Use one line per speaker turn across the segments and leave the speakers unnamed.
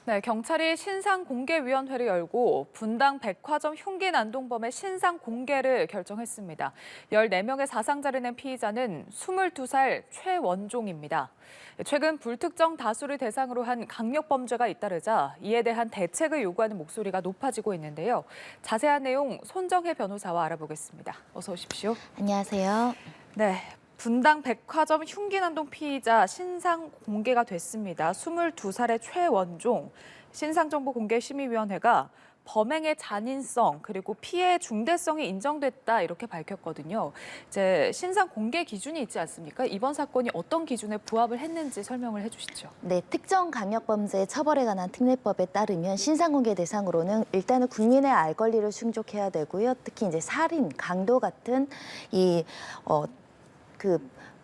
네, 경찰이 신상공개위원회를 열고 분당 백화점 흉기 난동범의 신상 공개를 결정했습니다. 14명의 사상자를 낸 피의자는 22살 최원종입니다. 최근 불특정 다수를 대상으로 한 강력범죄가 잇따르자 이에 대한 대책을 요구하는 목소리가 높아지고 있는데요. 자세한 내용 손정혜 변호사와 알아보겠습니다. 어서 오십시오.
안녕하세요.
네. 분당 백화점 흉기 난동 피의자 신상 공개가 됐습니다. 22살의 최원종 신상정보공개심의위원회가 범행의 잔인성 그리고 피해의 중대성이 인정됐다 이렇게 밝혔거든요. 이제 신상 공개 기준이 있지 않습니까? 이번 사건이 어떤 기준에 부합을 했는지 설명을 해주시죠.
네, 특정 강력범죄 처벌에 관한 특례법에 따르면 신상공개 대상으로는 일단은 국민의 알 권리를 충족해야 되고요. 특히 이제 살인, 강도 같은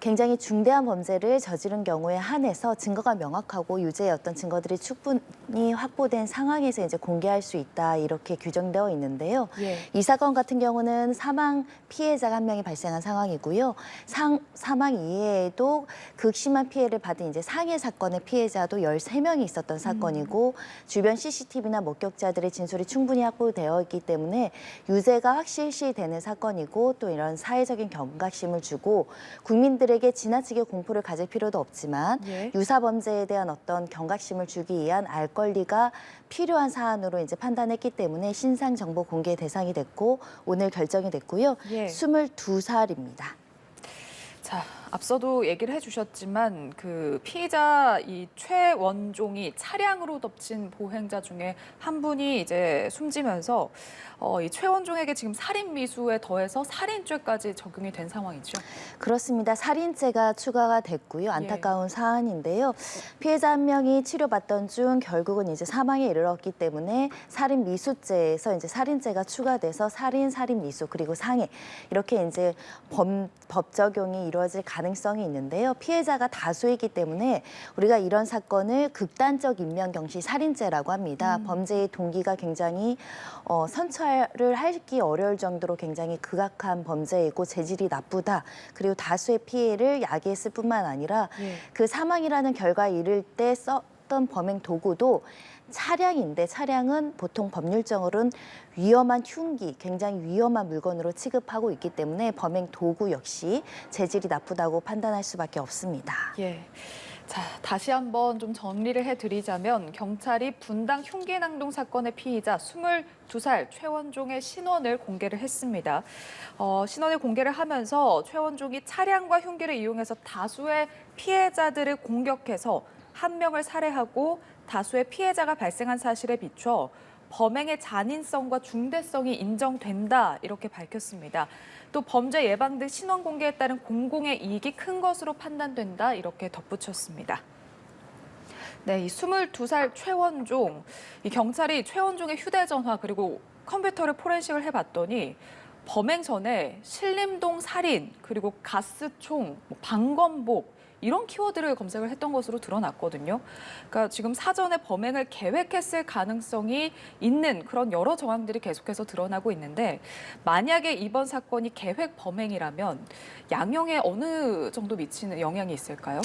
굉장히 중대한 범죄를 저지른 경우에 한해서 증거가 명확하고 유죄의 어떤 증거들이 충분히 확보된 상황에서 이제 공개할 수 있다 이렇게 규정되어 있는데요.
예.
이 사건 같은 경우는 사망 피해자가 한 명이 발생한 상황이고요. 사망 이외에도 극심한 피해를 받은 이제 상해 사건의 피해자도 13명이 있었던 사건이고 주변 CCTV나 목격자들의 진술이 충분히 확보되어 있기 때문에 유죄가 확실시되는 사건이고 또 이런 사회적인 경각심을 주고 국민들에게 지나치게 공포를 가질 필요도 없지만
예.
유사 범죄에 대한 어떤 경각심을 주기 위한 알 권리가 필요한 사안으로 이제 판단했기 때문에 신상 정보 공개 대상이 됐고 오늘 결정이 됐고요.
예.
22살입니다.
자, 앞서도 얘기를 해주셨지만 그 피의자 이 최원종이 차량으로 덮친 보행자 중에 한 분이 이제 숨지면서 이 최원종에게 지금 살인 미수에 더해서 살인죄까지 적용이 된 상황이죠.
그렇습니다. 살인죄가 추가가 됐고요. 안타까운 사안인데요. 피해자 한 명이 치료받던 중 결국은 이제 사망에 이르렀기 때문에 살인 미수죄에서 이제 살인죄가 추가돼서 살인, 살인 미수 그리고 상해 이렇게 이제 법 적용이 이루어질 가능성이 있는데요. 피해자가 다수이기 때문에 우리가 이런 사건을 극단적 인명경시 살인죄라고 합니다. 범죄의 동기가 굉장히 선처를 하기 어려울 정도로 굉장히 극악한 범죄이고 재질이 나쁘다. 그리고 다수의 피해를 야기했을 뿐만 아니라 그 사망이라는 결과에 이를 때 썼던 범행 도구도 차량인데 차량은 보통 법률적으로는 위험한 흉기, 굉장히 위험한 물건으로 취급하고 있기 때문에 범행 도구 역시 재질이 나쁘다고 판단할 수밖에 없습니다.
예. 자, 다시 한번 좀 정리를 해드리자면 경찰이 분당 흉기 난동 사건의 피의자 22살 최원종의 신원을 공개를 했습니다. 신원을 공개를 하면서 최원종이 차량과 흉기를 이용해서 다수의 피해자들을 공격해서 한 명을 살해하고 다수의 피해자가 발생한 사실에 비춰 범행의 잔인성과 중대성이 인정된다 이렇게 밝혔습니다. 또 범죄 예방 등 신원 공개에 따른 공공의 이익이 큰 것으로 판단된다 이렇게 덧붙였습니다. 네, 이 22살 최원종, 이 경찰이 최원종의 휴대전화 그리고 컴퓨터를 포렌식을 해봤더니 범행 전에 신림동 살인 그리고 가스총, 방검복 이런 키워드를 검색을 했던 것으로 드러났거든요. 그러니까 지금 사전에 범행을 계획했을 가능성이 있는 그런 여러 정황들이 계속해서 드러나고 있는데 만약에 이번 사건이 계획 범행이라면 양형에 어느 정도 미치는 영향이 있을까요?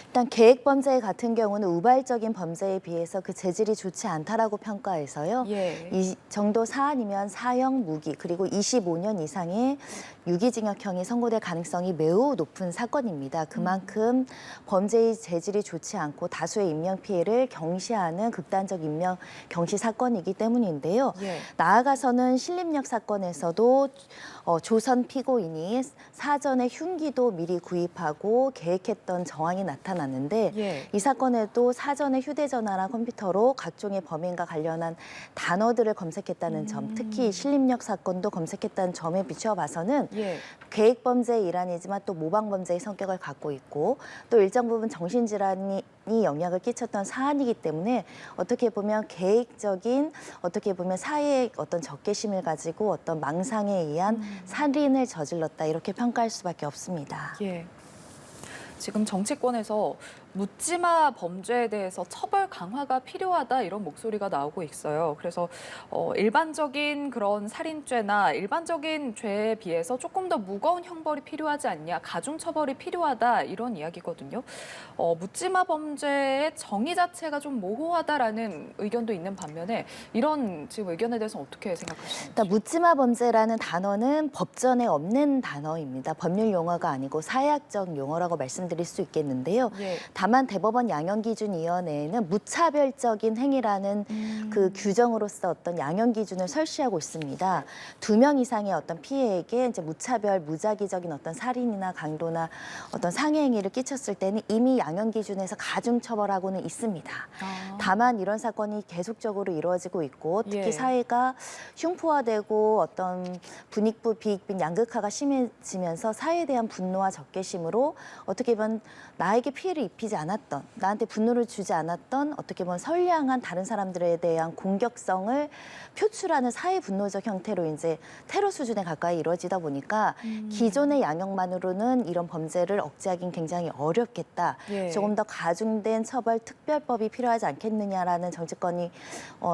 일단 계획 범죄 같은 경우는 우발적인 범죄에 비해서 그 재질이 좋지 않다라고 평가해서요.
예.
이 정도 사안이면 사형 무기 그리고 25년 이상의 유기징역형이 선고될 가능성이 매우 높은 사건입니다. 그만큼 범죄의 재질이 좋지 않고 다수의 인명피해를 경시하는 극단적 인명경시 사건이기 때문인데요.
예.
나아가서는 신림역 사건에서도 조선 피고인이 사전에 흉기도 미리 구입하고 계획했던 정황이 나타났는데
예.
이 사건에도 사전에 휴대전화나 컴퓨터로 각종의 범행과 관련한 단어들을 검색했다는 점, 특히 신림역 사건도 검색했다는 점에 비추어 봐서는
예.
계획 범죄의 일환이지만 또 모방 범죄의 성격을 갖고 있고 또 일정 부분 정신질환이 영향을 끼쳤던 사안이기 때문에 어떻게 보면 계획적인 어떻게 보면 사회의 어떤 적개심을 가지고 어떤 망상에 의한 살인을 저질렀다 이렇게 평가할 수밖에 없습니다.
예. 지금 정치권에서 묻지마 범죄에 대해서 처벌 강화가 필요하다 이런 목소리가 나오고 있어요. 그래서 일반적인 그런 살인죄나 일반적인 죄에 비해서 조금 더 무거운 형벌이 필요하지 않냐, 가중 처벌이 필요하다 이런 이야기거든요. 묻지마 범죄의 정의 자체가 좀 모호하다라는 의견도 있는 반면에 이런 지금 의견에 대해서 어떻게 생각하시는지?
일단 묻지마 범죄라는 단어는 법전에 없는 단어입니다. 법률 용어가 아니고 사회학적 용어라고 말씀드릴 수 있겠는데요.
예.
다만 대법원 양형기준위원회에는 무차별적인 행위라는 그 규정으로서 어떤 양형기준을 설치하고 있습니다. 2명 이상의 어떤 피해에게 이제 무차별, 무작위적인 어떤 살인이나 강도나 어떤 상해행위를 끼쳤을 때는 이미 양형기준에서 가중처벌하고는 있습니다. 다만 이런 사건이 계속적으로 이루어지고 있고 특히
예.
사회가 흉포화되고 어떤 분익부, 비익빈, 양극화가 심해지면서 사회에 대한 분노와 적개심으로 어떻게 보면 나에게 피해를 입히지 않았던, 나한테 분노를 주지 않았던 어떻게 보면 선량한 다른 사람들에 대한 공격성을 표출하는 사회 분노적 형태로 이제 테러 수준에 가까이 이루어지다 보니까 기존의 양형만으로는 이런 범죄를 억제하기는 굉장히 어렵겠다.
예.
조금 더 가중된 처벌 특별법이 필요하지 않겠느냐라는 정치권이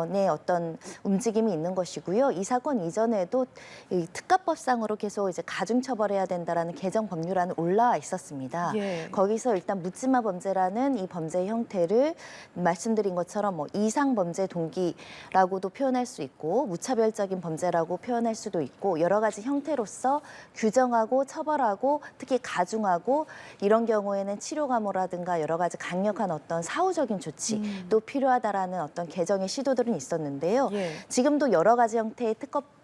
네, 어떤 움직임이 있는 것이고요. 이 사건 이전에도 이 특가법상으로 계속 이제 가중 처벌해야 된다라는 개정 법률안은 올라와 있었습니다.
예.
거기서 일단 묻지마 범죄라는 이 범죄 형태를 말씀드린 것처럼 뭐 이상 범죄 동기라고도 표현할 수 있고 무차별적인 범죄라고 표현할 수도 있고 여러 가지 형태로서 규정하고 처벌하고 특히 가중하고 이런 경우에는 치료 감호라든가 여러 가지 강력한 어떤 사후적인 조치도 필요하다라는 어떤 개정의 시도들은 있었는데요.
예.
지금도 여러 가지 형태의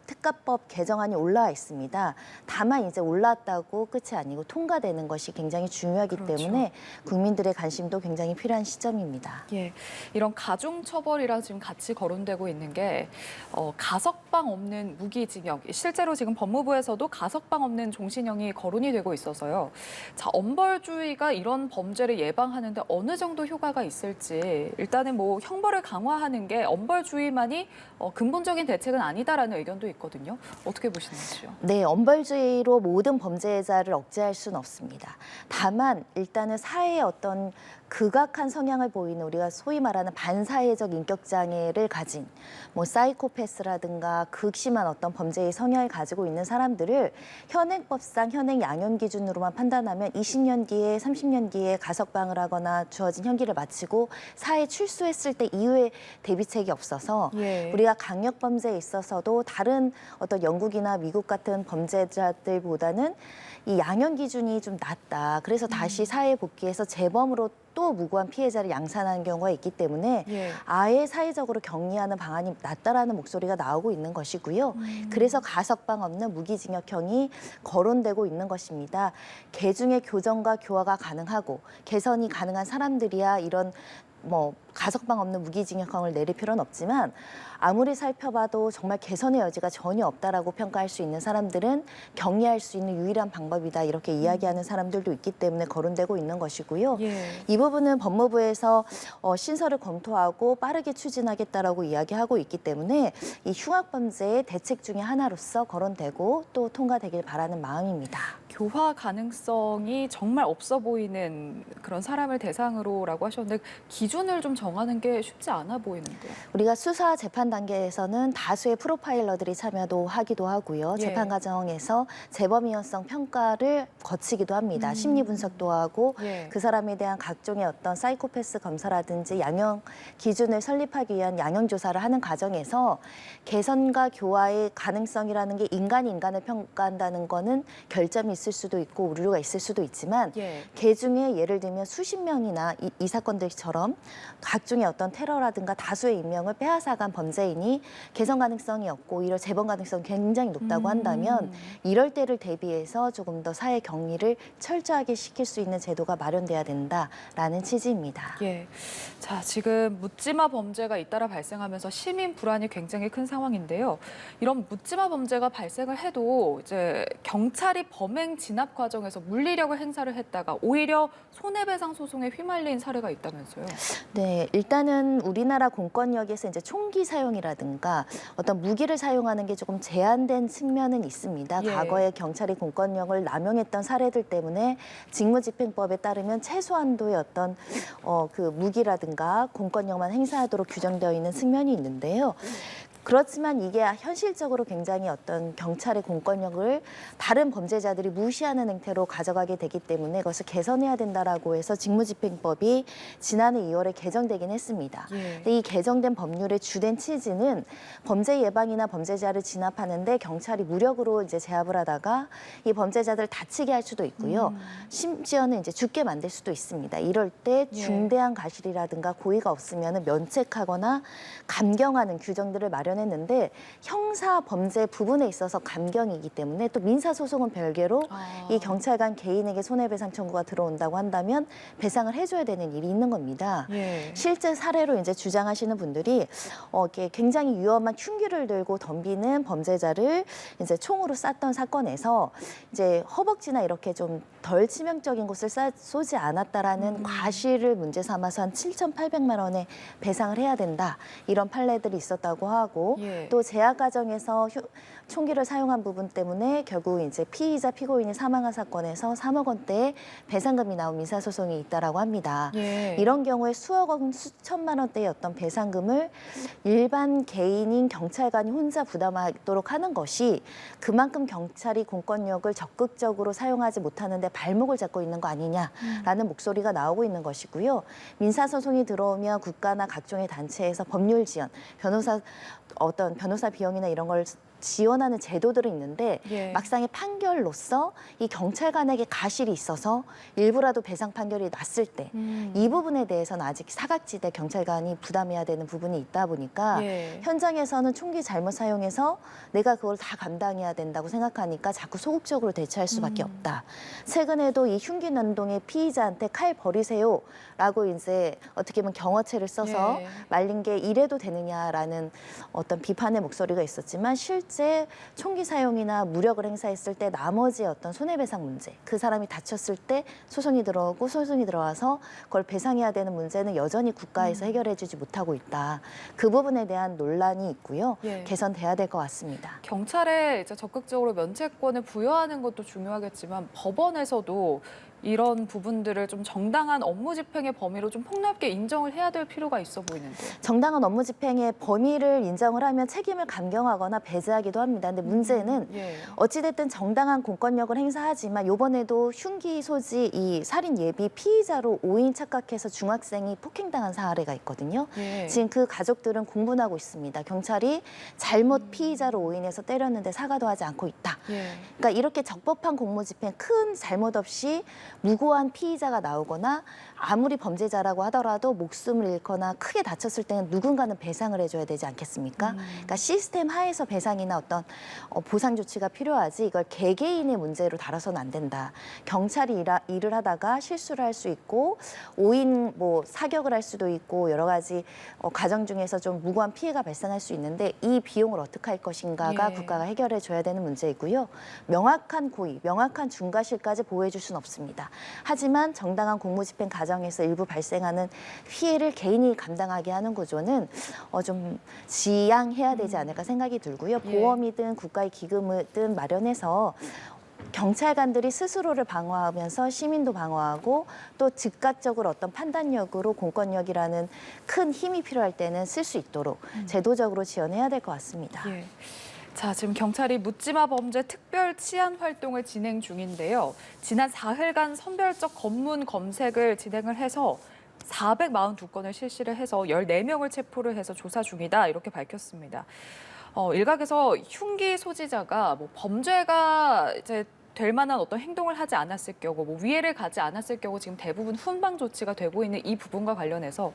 특가법 개정안이 올라와 있습니다. 다만 이제 올라왔다고 끝이 아니고 통과되는 것이 굉장히 중요하기
그렇죠.
때문에 국민들의 관심도 굉장히 필요한 시점입니다.
예, 이런 가중 처벌이랑 지금 같이 거론되고 있는 게 가석방 없는 무기징역. 실제로 지금 법무부에서도 가석방 없는 종신형이 거론이 되고 있어서요. 자, 엄벌주의가 이런 범죄를 예방하는데 어느 정도 효과가 있을지 일단은 뭐 형벌을 강화하는 게 엄벌주의만이 근본적인 대책은 아니다라는 의견도 있거든요. 어떻게 보시는지요?
네, 엄벌주의로 모든 범죄자를 억제할 수는 없습니다. 다만 일단은 사회의 어떤 극악한 성향을 보이는 우리가 소위 말하는 반사회적 인격장애를 가진 뭐 사이코패스라든가 극심한 어떤 범죄의 성향을 가지고 있는 사람들을 현행법상 현행 양형 기준으로만 판단하면 20년 뒤에 30년 뒤에 가석방을 하거나 주어진 형기를 마치고 사회에 출소했을 때 이후에 대비책이 없어서
예.
우리가 강력범죄에 있어서도 다른 어떤 영국이나 미국 같은 범죄자들보다는 이 양형 기준이 좀 낮다. 그래서 다시 사회에 복귀해서 재범으로 또 무고한 피해자를 양산하는 경우가 있기 때문에
예.
아예 사회적으로 격리하는 방안이 낫다라는 목소리가 나오고 있는 것이고요. 그래서 가석방 없는 무기징역형이 거론되고 있는 것입니다. 개중의 교정과 교화가 가능하고 개선이 가능한 사람들이야 이런 뭐 가석방 없는 무기징역형을 내릴 필요는 없지만 아무리 살펴봐도 정말 개선의 여지가 전혀 없다라고 평가할 수 있는 사람들은 격리할 수 있는 유일한 방법이다 이렇게 이야기하는 사람들도 있기 때문에 거론되고 있는 것이고요.
예.
이 부분은 법무부에서 신설을 검토하고 빠르게 추진하겠다라고 이야기하고 있기 때문에 이 흉악범죄의 대책 중에 하나로서 거론되고 또 통과되길 바라는 마음입니다.
교화 가능성이 정말 없어 보이는 그런 사람을 대상으로라고 하셨는데 기준을 좀 정하는 게 쉽지 않아 보이는데요.
우리가 수사 재판 단계에서는 다수의 프로파일러들이 참여도 하기도 하고요.
예.
재판 과정에서 재범위원성 평가를 거치기도 합니다. 심리 분석도 하고
예.
그 사람에 대한 각종의 어떤 사이코패스 검사라든지 양형 기준을 설립하기 위한 양형 조사를 하는 과정에서 개선과 교화의 가능성이라는 게 인간이 인간을 평가한다는 거는 결점이 있을 수도 있고 우려가 있을 수도 있지만
예.
개 중에 예를 들면 수십 명이나 이 사건들처럼 각종의 어떤 테러라든가 다수의 인명을 빼앗아간 범죄인이 개선 가능성이 없고 오히려 재범 가능성이 굉장히 높다고 한다면 이럴 때를 대비해서 조금 더 사회 격리를 철저하게 시킬 수 있는 제도가 마련돼야 된다라는 취지입니다.
예. 자, 지금 묻지마 범죄가 잇따라 발생하면서 시민 불안이 굉장히 큰 상황인데요. 이런 묻지마 범죄가 발생을 해도 이제 경찰이 범행 진압 과정에서 물리력을 행사를 했다가 오히려 손해배상 소송에 휘말린 사례가 있다면서요.
네, 네, 일단은 우리나라 공권력에서 이제 총기 사용이라든가 어떤 무기를 사용하는 게 조금 제한된 측면은 있습니다.
예.
과거에 경찰이 공권력을 남용했던 사례들 때문에 직무집행법에 따르면 최소한도의 어떤 그 무기라든가 공권력만 행사하도록 규정되어 있는 측면이 있는데요. 그렇지만 이게 현실적으로 굉장히 어떤 경찰의 공권력을 다른 범죄자들이 무시하는 행태로 가져가게 되기 때문에 그것을 개선해야 된다라고 해서 직무집행법이 지난해 2월에 개정되긴 했습니다.
예.
근데 이 개정된 법률의 주된 취지는 범죄 예방이나 범죄자를 진압하는데 경찰이 무력으로 이제 제압을 하다가 이 범죄자들을 다치게 할 수도 있고요. 심지어는 이제 죽게 만들 수도 있습니다. 이럴 때
예.
중대한 과실이라든가 고의가 없으면 면책하거나 감경하는 규정들을 마련했는데 형사 범죄 부분에 있어서 감경이기 때문에 또 민사 소송은 별개로 이 경찰관 개인에게 손해배상 청구가 들어온다고 한다면 배상을 해줘야 되는 일이 있는 겁니다.
예.
실제 사례로 이제 주장하시는 분들이 이렇게 굉장히 위험한 흉기를 들고 덤비는 범죄자를 이제 총으로 쐈던 사건에서 이제 허벅지나 이렇게 좀 덜 치명적인 곳을 쏘지 않았다라는 과실을 문제 삼아서 한 7,800만 원의 배상을 해야 된다. 이런 판례들이 있었다고 하고
예.
또 제약 과정에서 총기를 사용한 부분 때문에 결국 이제 피의자 피고인이 사망한 사건에서 3억 원대의 배상금이 나온 민사 소송이 있다라고 합니다.
예.
이런 경우에 수억 원, 수천만 원대의 어떤 배상금을 일반 개인인 경찰관이 혼자 부담하도록 하는 것이 그만큼 경찰이 공권력을 적극적으로 사용하지 못하는데 발목을 잡고 있는 거 아니냐라는 목소리가 나오고 있는 것이고요. 민사 소송이 들어오면 국가나 각종의 단체에서 법률 지원, 변호사 비용이나 이런 걸 지원하는 제도들이 있는데
예.
막상의 판결로서 이 경찰관에게 가실이 있어서 일부라도 배상 판결이 났을 때 이 부분에 대해서는 아직 사각지대 경찰관이 부담해야 되는 부분이 있다 보니까
예.
현장에서는 총기 잘못 사용해서 내가 그걸 다 감당해야 된다고 생각하니까 자꾸 소극적으로 대처할 수밖에 없다. 최근에도 이 흉기 난동의 피의자한테 칼 버리세요라고 이제 어떻게 보면 경어체를 써서
예.
말린 게 이래도 되느냐라는 어떤 비판의 목소리가 있었지만 실제 총기 사용이나 무력을 행사했을 때 나머지 어떤 손해배상 문제, 그 사람이 다쳤을 때 소송이 들어오고 소송이 들어와서 그걸 배상해야 되는 문제는 여전히 국가에서 해결해주지 못하고 있다. 그 부분에 대한 논란이 있고요.
예.
개선돼야 될 것 같습니다.
경찰에 이제 적극적으로 면책권을 부여하는 것도 중요하겠지만 법원에서도 이런 부분들을 좀 정당한 업무 집행의 범위로 좀 폭넓게 인정을 해야 될 필요가 있어 보이는데요.
정당한 업무 집행의 범위를 인정을 하면 책임을 감경하거나 배제하기도 합니다. 근데 문제는
예.
어찌됐든 정당한 공권력을 행사하지만 이번에도 흉기 소지 이 살인 예비 피의자로 5인 착각해서 중학생이 폭행당한 사례가 있거든요.
예.
지금 그 가족들은 공분하고 있습니다. 경찰이 잘못 피의자로 오인해서 때렸는데 사과도 하지 않고 있다.
예.
그러니까 이렇게 적법한 공무집행 큰 잘못 없이 무고한 피의자가 나오거나 아무리 범죄자라고 하더라도 목숨을 잃거나 크게 다쳤을 때는 누군가는 배상을 해줘야 되지 않겠습니까? 그러니까 시스템 하에서 배상이나 어떤 보상 조치가 필요하지 이걸 개개인의 문제로 다뤄서는 안 된다. 경찰이 일을 하다가 실수를 할 수 있고 오인 사격을 할 수도 있고 여러 가지 과정 중에서 좀 무고한 피해가 발생할 수 있는데 이 비용을 어떻게 할 것인가가
예.
국가가 해결해 줘야 되는 문제이고요. 명확한 고의, 명확한 중과실까지 보호해 줄 수는 없습니다. 하지만 정당한 공무집행 과정에서 일부 발생하는 피해를 개인이 감당하게 하는 구조는 좀 지양해야 되지 않을까 생각이 들고요.
예.
보험이든 국가의 기금이든 마련해서 경찰관들이 스스로를 방어하면서 시민도 방어하고 또 즉각적으로 어떤 판단력으로 공권력이라는 큰 힘이 필요할 때는 쓸 수 있도록 제도적으로 지원해야 될 것 같습니다.
예. 자, 지금 경찰이 묻지마 범죄 특별 치안 활동을 진행 중인데요. 지난 4일간 선별적 검문 검색을 진행을 해서 442건을 실시를 해서 14명을 체포를 해서 조사 중이다 이렇게 밝혔습니다. 일각에서 흉기 소지자가 범죄가 이제 될 만한 어떤 행동을 하지 않았을 경우, 위해를 가지 않았을 경우 지금 대부분 훈방 조치가 되고 있는 이 부분과 관련해서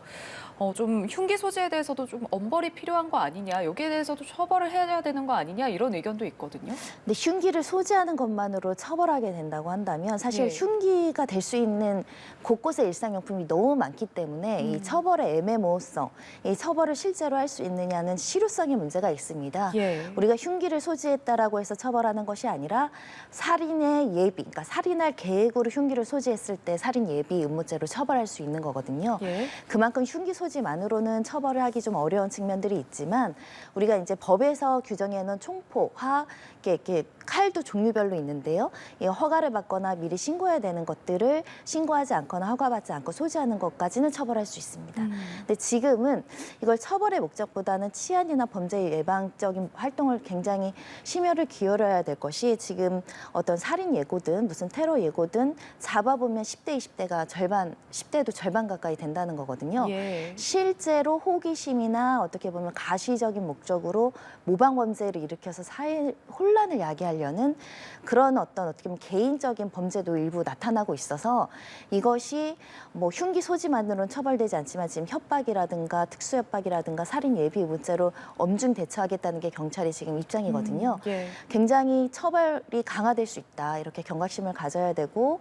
좀 흉기 소지에 대해서도 좀 엄벌이 필요한 거 아니냐, 여기에 대해서도 처벌을 해야 되는 거 아니냐 이런 의견도 있거든요.
근데 흉기를 소지하는 것만으로 처벌하게 된다고 한다면 사실
예.
흉기가 될 수 있는 곳곳의 일상용품이 너무 많기 때문에 이 처벌의 애매모호성, 이 처벌을 실제로 할 수 있느냐는 실효성의 문제가 있습니다.
예.
우리가 흉기를 소지했다라고 해서 처벌하는 것이 아니라 살인 살인의 예비, 그러니까 살인할 계획으로 흉기를 소지했을 때 살인 예비 의무죄로 처벌할 수 있는 거거든요.
예.
그만큼 흉기 소지만으로는 처벌을 하기 좀 어려운 측면들이 있지만 우리가 이제 법에서 규정해 놓은 총포, 화, 이렇게 칼도 종류별로 있는데요. 이 허가를 받거나 미리 신고해야 되는 것들을 신고하지 않거나 허가받지 않고 소지하는 것까지는 처벌할 수 있습니다. 근데 지금은 이걸 처벌의 목적보다는 치안이나 범죄 예방적인 활동을 굉장히 심혈을 기울여야 될 것이 지금 어떤 살인 예고든 무슨 테러 예고든 잡아보면 10대, 20대가 절반, 10대도 절반 가까이 된다는 거거든요.
예.
실제로 호기심이나 어떻게 보면 가시적인 목적으로 모방 범죄를 일으켜서 사회 혼란을 야기하려는 그런 어떻게 보면 개인적인 범죄도 일부 나타나고 있어서 이것이 뭐 흉기 소지만으로는 처벌되지 않지만 지금 협박이라든가 특수협박이라든가 살인 예비 의무죄로 엄중 대처하겠다는 게 경찰의 지금 입장이거든요.
예.
굉장히 처벌이 강화될 수 있다. 이렇게 경각심을 가져야 되고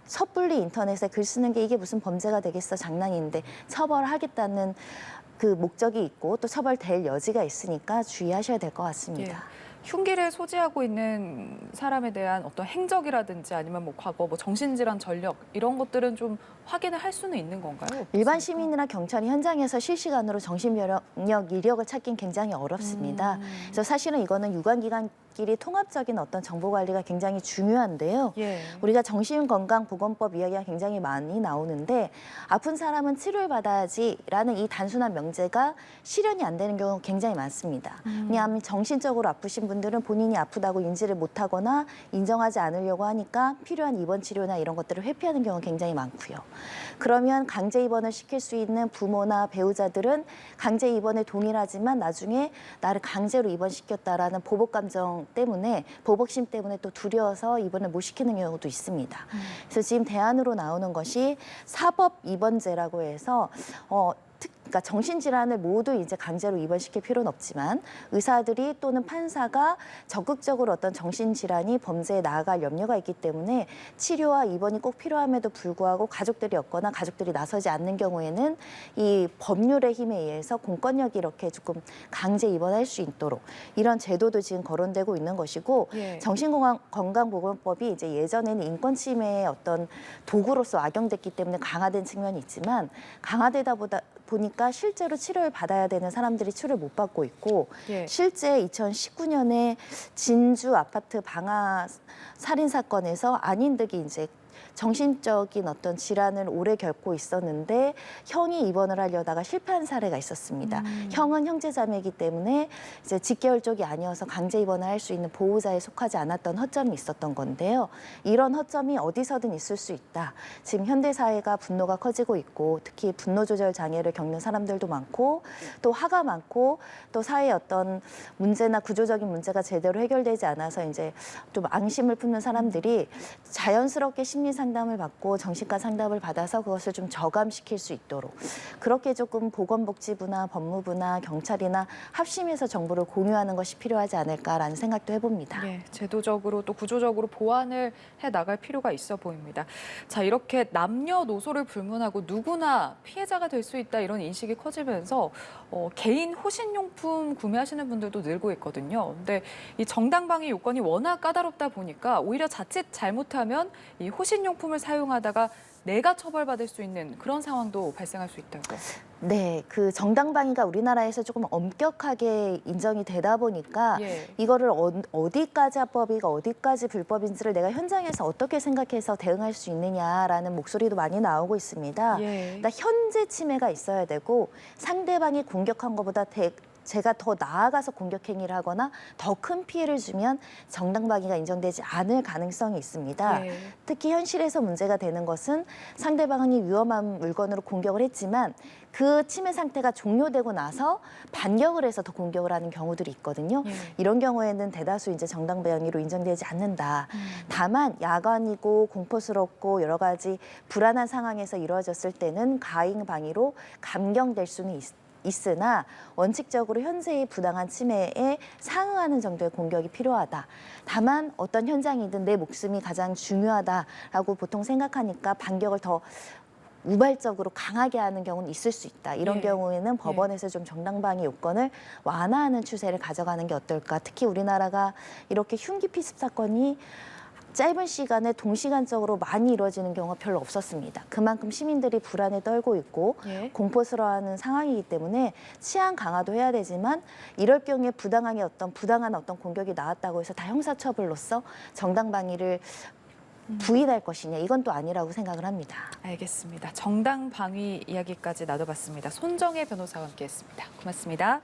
섣불리 인터넷에 글 쓰는 게 이게 무슨 범죄가 되겠어 장난인데 처벌하겠다는 그 목적이 있고 또 처벌될 여지가 있으니까 주의하셔야 될 것 같습니다.
예. 흉기를 소지하고 있는 사람에 대한 어떤 행적이라든지 아니면 뭐 과거 뭐 정신질환 전력 이런 것들은 좀 확인을 할 수는 있는 건가요?
일반 시민이나 경찰이 현장에서 실시간으로 정신병력 이력을 찾긴 굉장히 어렵습니다. 그래서 사실은 이거는 유관기관끼리 통합적인 어떤 정보 관리가 굉장히 중요한데요.
예.
우리가 정신건강보건법 이야기가 굉장히 많이 나오는데 아픈 사람은 치료를 받아야지라는 이 단순한 명제가 실현이 안 되는 경우가 굉장히 많습니다. 왜냐하면 정신적으로 아프신 분들은 본인이 아프다고 인지를 못하거나 인정하지 않으려고 하니까 필요한 입원 치료나 이런 것들을 회피하는 경우가 굉장히 많고요. 그러면 강제 입원을 시킬 수 있는 부모나 배우자들은 강제 입원에 동일하지만 나중에 나를 강제로 입원시켰다라는 보복 감정 때문에 보복심 때문에 또 두려워서 입원을 못 시키는 경우도 있습니다. 그래서 지금 대안으로 나오는 것이 사법 입원제라고 해서 그러니까 정신질환을 모두 이제 강제로 입원시킬 필요는 없지만 의사들이 또는 판사가 적극적으로 어떤 정신질환이 범죄에 나아갈 염려가 있기 때문에 치료와 입원이 꼭 필요함에도 불구하고 가족들이 없거나 가족들이 나서지 않는 경우에는 이 법률의 힘에 의해서 공권력이 이렇게 조금 강제 입원할 수 있도록 이런 제도도 지금 거론되고 있는 것이고
예.
정신건강보건법이 이제 예전에는 인권 침해의 어떤 도구로서 악용됐기 때문에 강화된 측면이 있지만 강화되다 보니까 실제로 치료를 받아야 되는 사람들이 치료를 못 받고 있고
예.
실제 2019년에 진주 아파트 방화 살인 사건에서 안인득이 이제 정신적인 어떤 질환을 오래 겪고 있었는데 형이 입원을 하려다가 실패한 사례가 있었습니다. 형은 형제자매이기 때문에 이제 직계열 쪽이 아니어서 강제 입원을 할 수 있는 보호자에 속하지 않았던 허점이 있었던 건데요. 이런 허점이 어디서든 있을 수 있다. 지금 현대 사회가 분노가 커지고 있고 특히 분노 조절 장애를 겪는 사람들도 많고 또 화가 많고 또 사회의 어떤 문제나 구조적인 문제가 제대로 해결되지 않아서 이제 좀 앙심을 품는 사람들이 자연스럽게 심리 상담을 받고 정신과 상담을 받아서 그것을 좀 저감시킬 수 있도록 그렇게 조금 보건복지부나 법무부나 경찰이나 합심해서 정보를 공유하는 것이 필요하지 않을까라는 생각도 해봅니다.
예, 제도적으로 또 구조적으로 보완을 해 나갈 필요가 있어 보입니다. 자, 이렇게 남녀노소를 불문하고 누구나 피해자가 될 수 있다 이런 인식이 커지면서 개인 호신용품 구매하시는 분들도 늘고 있거든요. 근데 이 정당방위 요건이 워낙 까다롭다 보니까 오히려 자칫 잘못하면 이 호신용품을 사용하다가 내가 처벌받을 수 있는 그런 상황도 발생할 수 있다고요.
네, 그 정당방위가 우리나라에서 조금 엄격하게 인정이 되다 보니까
예.
이거를 어디까지 합법이고 어디까지 불법인지를 내가 현장에서 어떻게 생각해서 대응할 수 있느냐라는 목소리도 많이 나오고 있습니다.
예.
그러니까 현재 침해가 있어야 되고 상대방이 공격한 것보다 제가 더 나아가서 공격 행위를 하거나 더 큰 피해를 주면 정당방위가 인정되지 않을 가능성이 있습니다.
예.
특히 현실에서 문제가 되는 것은 상대방이 위험한 물건으로 공격을 했지만 그 침해 상태가 종료되고 나서 반격을 해서 더 공격을 하는 경우들이 있거든요.
예.
이런 경우에는 대다수 이제 정당방위로 인정되지 않는다. 다만 야간이고 공포스럽고 여러 가지 불안한 상황에서 이루어졌을 때는 가잉방위로 감경될 수는 있으나 원칙적으로 현재의 부당한 침해에 상응하는 정도의 공격이 필요하다. 다만 어떤 현장이든 내 목숨이 가장 중요하다라고 보통 생각하니까 반격을 더 우발적으로 강하게 하는 경우는 있을 수 있다. 이런
예.
경우에는 법원에서 좀 정당방위 요건을 완화하는 추세를 가져가는 게 어떨까. 특히 우리나라가 이렇게 흉기 피습 사건이 짧은 시간에 동시간적으로 많이 이루어지는 경우가 별로 없었습니다. 그만큼 시민들이 불안에 떨고 있고
예.
공포스러워하는 상황이기 때문에 치안 강화도 해야 되지만 이럴 경우에 부당한 어떤 공격이 나왔다고 해서 다 형사처벌로서 정당방위를 부인할 것이냐, 이건 또 아니라고 생각을 합니다.
알겠습니다. 정당 방위 이야기까지 나눠봤습니다. 손정혜 변호사와 함께했습니다. 고맙습니다.